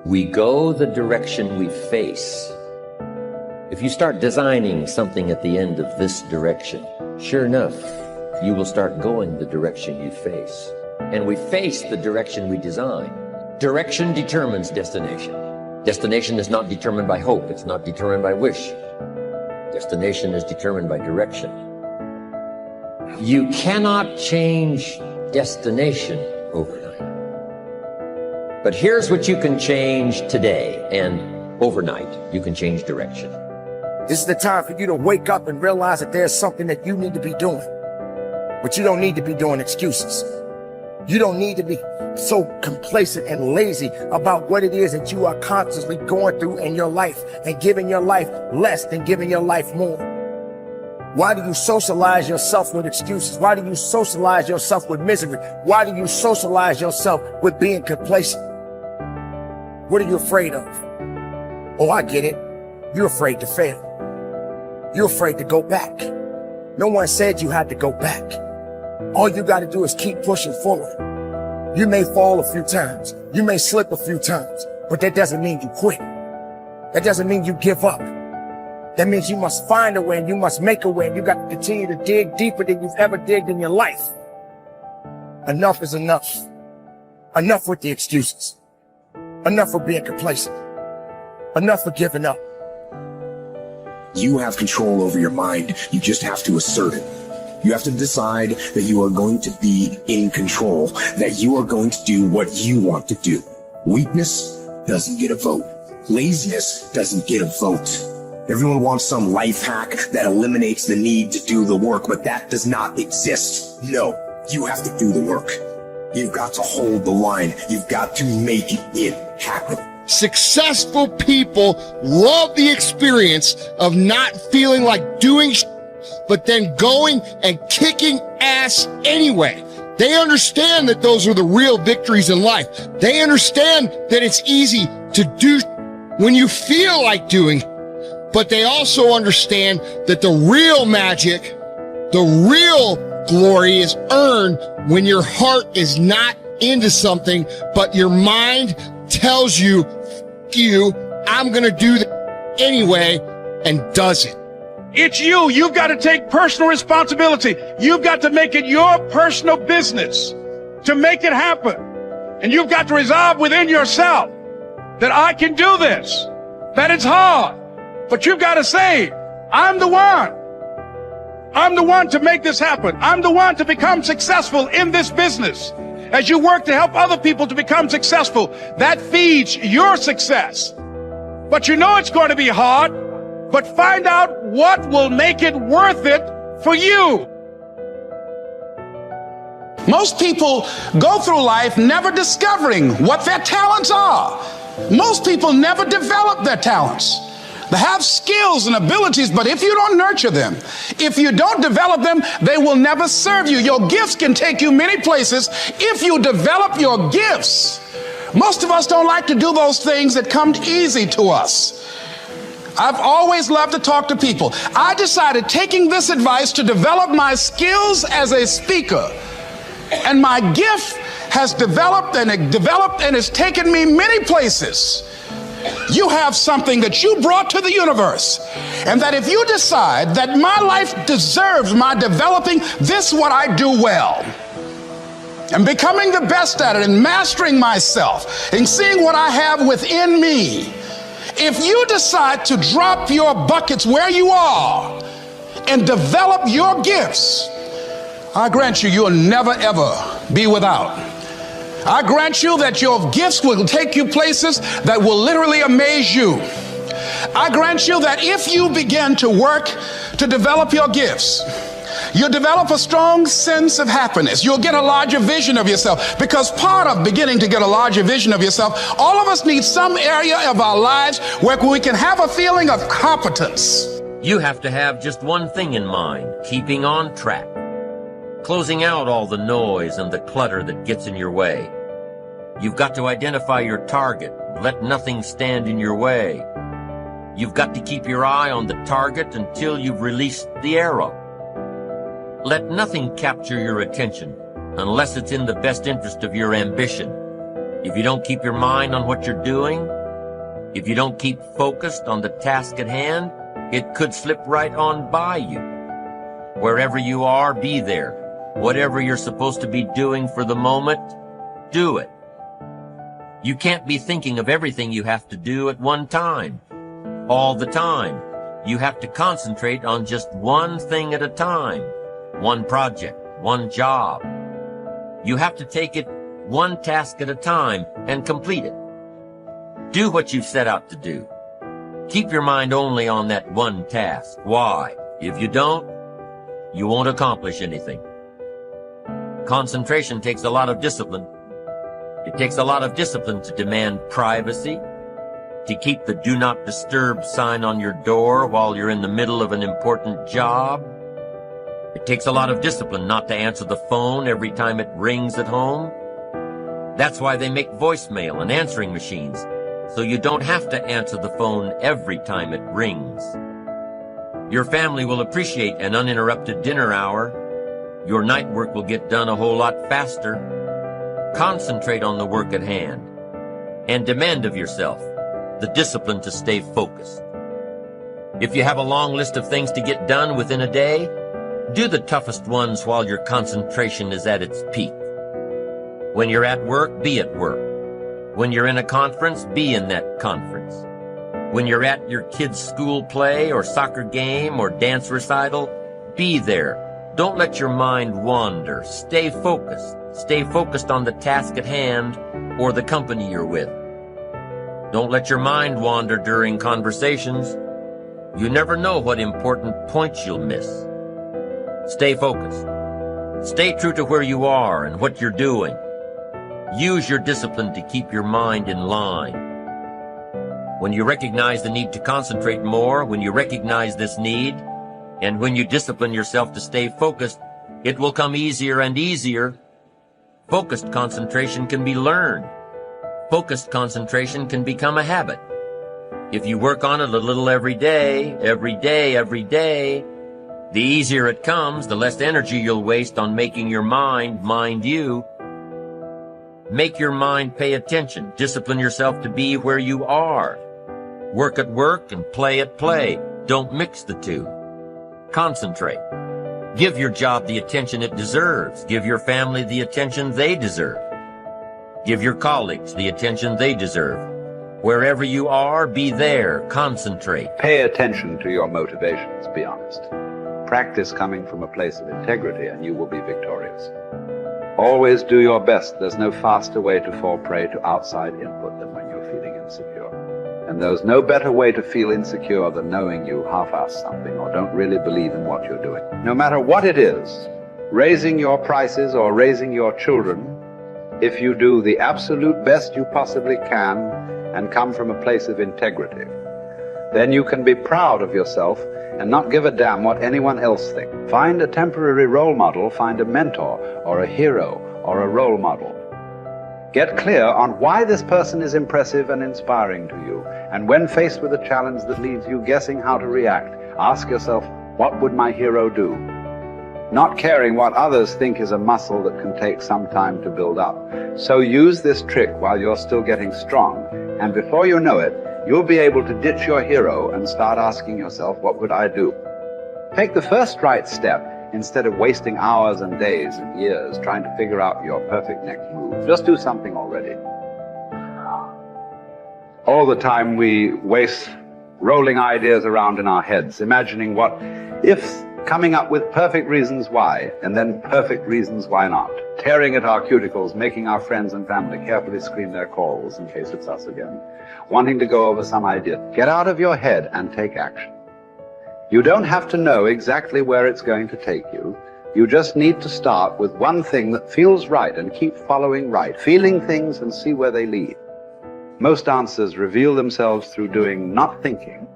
We go the direction we face. If you start designing something at the end of this direction, sure enough, you will start going the direction you face. And we face the direction we design. Direction determines destination. Destination is not determined by hope. It's not determined by wish. Destination is determined by direction. You cannot change destination overnight. But here's what you can change today, and overnight, you can change direction. This is the time for you to wake up and realize that there's something that you need to be doing. But you don't need to be doing excuses. You don't need to be so complacent and lazy about what it is that you are constantly going through in your life and giving your life less than giving your life more. Why do you socialize yourself with excuses? Why do you socialize yourself with misery? Why do you socialize yourself with being complacent? What are you afraid of? Oh, I get it. You're afraid to fail. You're afraid to go back. No one said you had to go back. All you got to do is keep pushing forward. You may fall a few times. You may slip a few times, but that doesn't mean you quit. That doesn't mean you give up. That means you must find a way and you must make a way. And you got to continue to dig deeper than you've ever digged in your life. Enough is enough. Enough with the excuses. Enough for being complacent. Enough for giving up. You have control over your mind. You just have to assert it. You have to decide that you are going to be in control, that you are going to do what you want to do. Weakness doesn't get a vote. Laziness doesn't get a vote. Everyone wants some life hack that eliminates the need to do the work, but that does not exist. No, you have to do the work. You've got to hold the line. You've got to make it happen. Successful people love the experience of not feeling like doing but then going and kicking ass anyway. They understand that those are the real victories in life. They understand that it's easy to do when you feel like doing, but they also understand that the real magic, the real glory is earned when your heart is not into something, but your mind tells you, F you, I'm gonna do that anyway, and does it. It's you. You've got to take personal responsibility. You've got to make it your personal business to make it happen. And you've got to resolve within yourself that I can do this, that it's hard, but you've got to say, I'm the one. I'm the one to make this happen. I'm the one to become successful in this business. As you work to help other people to become successful, that feeds your success. But you know it's going to be hard. But find out what will make it worth it for you. Most people go through life never discovering what their talents are. Most people never develop their talents. They have skills and abilities, but if you don't nurture them, if you don't develop them, they will never serve you. Your gifts can take you many places if you develop your gifts. Most of us don't like to do those things that come easy to us. I've always loved to talk to people. I decided, taking this advice, to develop my skills as a speaker. And my gift has developed and has taken me many places. You have something that you brought to the universe. And that if you decide that my life deserves my developing, this is what I do well. And becoming the best at it and mastering myself and seeing what I have within me. If you decide to drop your buckets where you are and develop your gifts, I grant you, you'll never ever be without. I grant you that your gifts will take you places that will literally amaze you. I grant you that if you begin to work to develop your gifts, you'll develop a strong sense of happiness. You'll get a larger vision of yourself, because part of beginning to get a larger vision of yourself, all of us need some area of our lives where we can have a feeling of competence. You have to have just one thing in mind: keeping on track. Closing out all the noise and the clutter that gets in your way. You've got to identify your target. Let nothing stand in your way. You've got to keep your eye on the target until you've released the arrow. Let nothing capture your attention unless it's in the best interest of your ambition. If you don't keep your mind on what you're doing, if you don't keep focused on the task at hand, it could slip right on by you. Wherever you are, be there. Whatever you're supposed to be doing for the moment, do it. You can't be thinking of everything you have to do at one time, all the time. You have to concentrate on just one thing at a time, one project, one job. You have to take it one task at a time and complete it. Do what you've set out to do. Keep your mind only on that one task. Why? If you don't, you won't accomplish anything. Concentration takes a lot of discipline. It takes a lot of discipline to demand privacy, to keep the do not disturb sign on your door while you're in the middle of an important job. It takes a lot of discipline not to answer the phone every time it rings at home. That's why they make voicemail and answering machines, so you don't have to answer the phone every time it rings. Your family will appreciate an uninterrupted dinner hour. Your night work will get done a whole lot faster. Concentrate on the work at hand and demand of yourself the discipline to stay focused. If you have a long list of things to get done within a day, do the toughest ones while your concentration is at its peak. When you're at work, be at work. When you're in a conference, be in that conference. When you're at your kid's school play or soccer game or dance recital, be there. Don't let your mind wander. Stay focused. Stay focused on the task at hand or the company you're with. Don't let your mind wander during conversations. You never know what important points you'll miss. Stay focused. Stay true to where you are and what you're doing. Use your discipline to keep your mind in line. When you recognize the need to concentrate more, when you recognize this need, and when you discipline yourself to stay focused, it will come easier and easier. Focused concentration can be learned. Focused concentration can become a habit. If you work on it a little every day, the easier it comes, the less energy you'll waste on making your mind mind you. Make your mind pay attention. Discipline yourself to be where you are. Work at work and play at play. Don't mix the two. Concentrate. Give your job the attention it deserves. Give your family the attention they deserve. Give your colleagues the attention they deserve. Wherever you are, be there. Concentrate. Pay attention to your motivations, be honest. Practice coming from a place of integrity and you will be victorious. Always do your best. There's no faster way to fall prey to outside input than when you're feeling insecure. And there's no better way to feel insecure than knowing you half-ass something or don't really believe in what you're doing. No matter what it is, raising your prices or raising your children, if you do the absolute best you possibly can and come from a place of integrity, then you can be proud of yourself and not give a damn what anyone else thinks. Find a temporary role model, find a mentor or a hero or a role model. Get clear on why this person is impressive and inspiring to you. And when faced with a challenge that leaves you guessing how to react, ask yourself, what would my hero do? Not caring what others think is a muscle that can take some time to build up. So use this trick while you're still getting strong, and before you know it, you'll be able to ditch your hero and start asking yourself, what would I do? Take the first right step instead of wasting hours and days and years trying to figure out your perfect next move. Just do something already. All the time we waste rolling ideas around in our heads, imagining what ifs, coming up with perfect reasons why, and then perfect reasons why not. Tearing at our cuticles, making our friends and family carefully screen their calls in case it's us again. Wanting to go over some idea. Get out of your head and take action. You don't have to know exactly where it's going to take you. You just need to start with one thing that feels right and keep following right, feeling things and see where they lead. Most answers reveal themselves through doing, not thinking.